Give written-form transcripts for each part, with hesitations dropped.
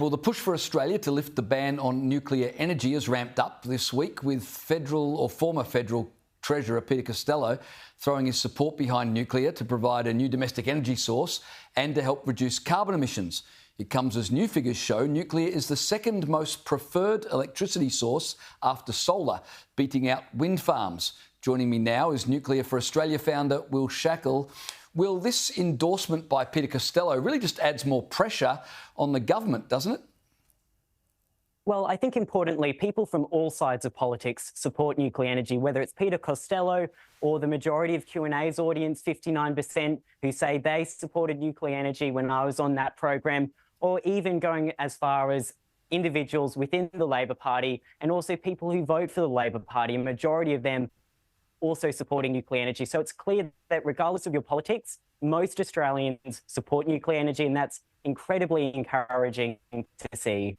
Well, the push for Australia to lift the ban on nuclear energy has ramped up this week, with former federal Treasurer Peter Costello throwing his support behind nuclear to provide a new domestic energy source and to help reduce carbon emissions. It comes as new figures show nuclear is the second most preferred electricity source after solar, beating out wind farms. Joining me now is Nuclear for Australia founder Will Shackel. Will, this endorsement by Peter Costello really just adds more pressure on the government, doesn't it? Well, I think importantly, people from all sides of politics support nuclear energy, whether it's Peter Costello or the majority of QandA's audience, 59%, who say they supported nuclear energy when I was on that program, or even going as far as individuals within the Labor Party and also people who vote for the Labor Party, a majority of them also supporting nuclear energy. So it's clear that regardless of your politics, most Australians support nuclear energy, and that's incredibly encouraging to see.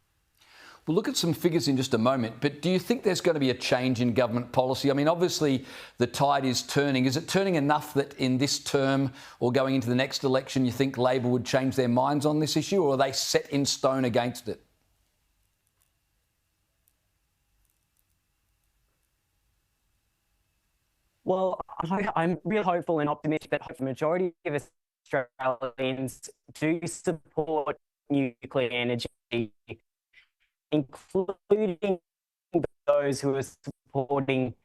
We'll look at some figures in just a moment, but do you think there's going to be a change in government policy? I mean, obviously the tide is turning. Is it turning enough that in this term or going into the next election you think Labor would change their minds on this issue, or are they set in stone against it? Well, I'm really hopeful and optimistic that the majority of Australians do support nuclear energy, including those who are supporting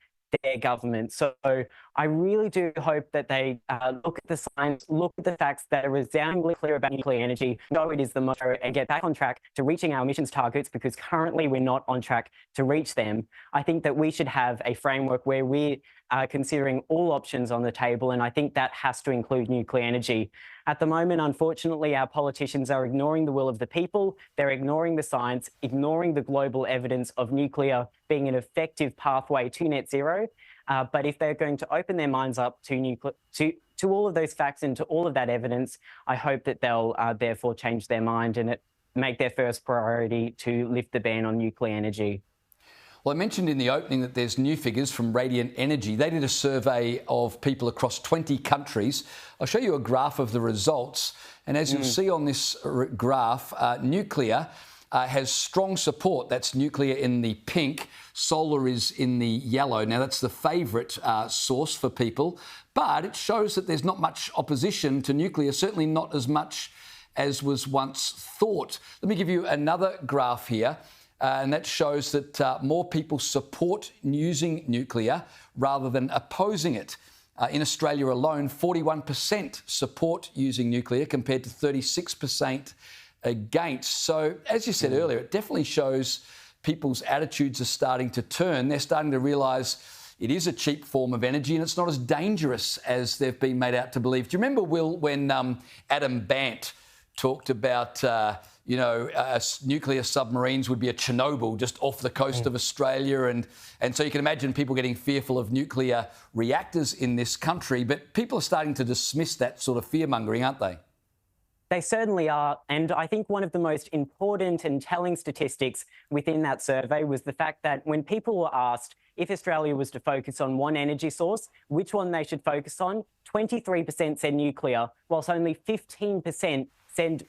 their government. So I really do hope that they look at the science, look at the facts that are resoundingly clear about nuclear energy, know it is the most, and get back on track to reaching our emissions targets, because currently we're not on track to reach them. I think that we should have a framework where we are considering all options on the table, and I think that has to include nuclear energy. At the moment, unfortunately, our politicians are ignoring the will of the people. They're ignoring the science, ignoring the global evidence of nuclear being an effective pathway to net zero. But if they're going to open their minds up to all of those facts and to all of that evidence, I hope that they'll therefore change their mind and make their first priority to lift the ban on nuclear energy. Well, I mentioned in the opening that there's new figures from Radiant Energy. They did a survey of people across 20 countries. I'll show you a graph of the results. And as you'll see on this graph, nuclear has strong support. That's nuclear in the pink. Solar is in the yellow. Now, that's the favourite source for people. But it shows that there's not much opposition to nuclear, certainly not as much as was once thought. Let me give you another graph here. And that shows that more people support using nuclear rather than opposing it. In Australia alone, 41% support using nuclear compared to 36% against. So, as you said earlier, it definitely shows people's attitudes are starting to turn. They're starting to realise it is a cheap form of energy and it's not as dangerous as they've been made out to believe. Do you remember, Will, when Adam Bandt talked about nuclear submarines would be a Chernobyl just off the coast of Australia. And so you can imagine people getting fearful of nuclear reactors in this country. But people are starting to dismiss that sort of fear-mongering, aren't they? They certainly are. And I think one of the most important and telling statistics within that survey was the fact that when people were asked if Australia was to focus on one energy source, which one they should focus on, 23% said nuclear, whilst only 15%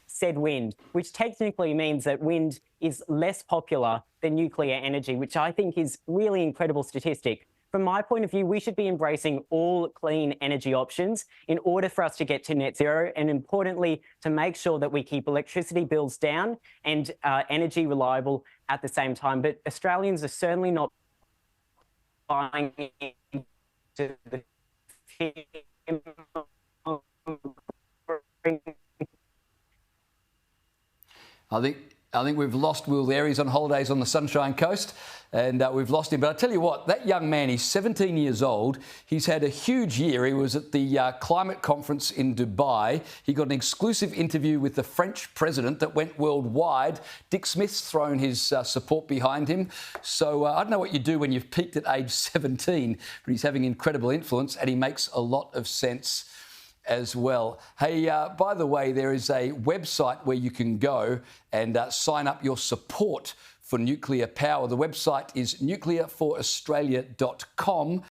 said wind, which technically means that wind is less popular than nuclear energy, which I think is really incredible statistic. From my point of view, we should be embracing all clean energy options in order for us to get to net zero, and importantly, to make sure that we keep electricity bills down and energy reliable at the same time. But Australians are certainly not buying into the I think we've lost Will there. He's on holidays on the Sunshine Coast and we've lost him. But I tell you what, that young man, he's 17 years old. He's had a huge year. He was at the climate conference in Dubai. He got an exclusive interview with the French president that went worldwide. Dick Smith's thrown his support behind him. So I don't know what you do when you've peaked at age 17, but he's having incredible influence and he makes a lot of sense as well. Hey, by the way, there is a website where you can go and sign up your support for nuclear power. The website is nuclearforaustralia.com.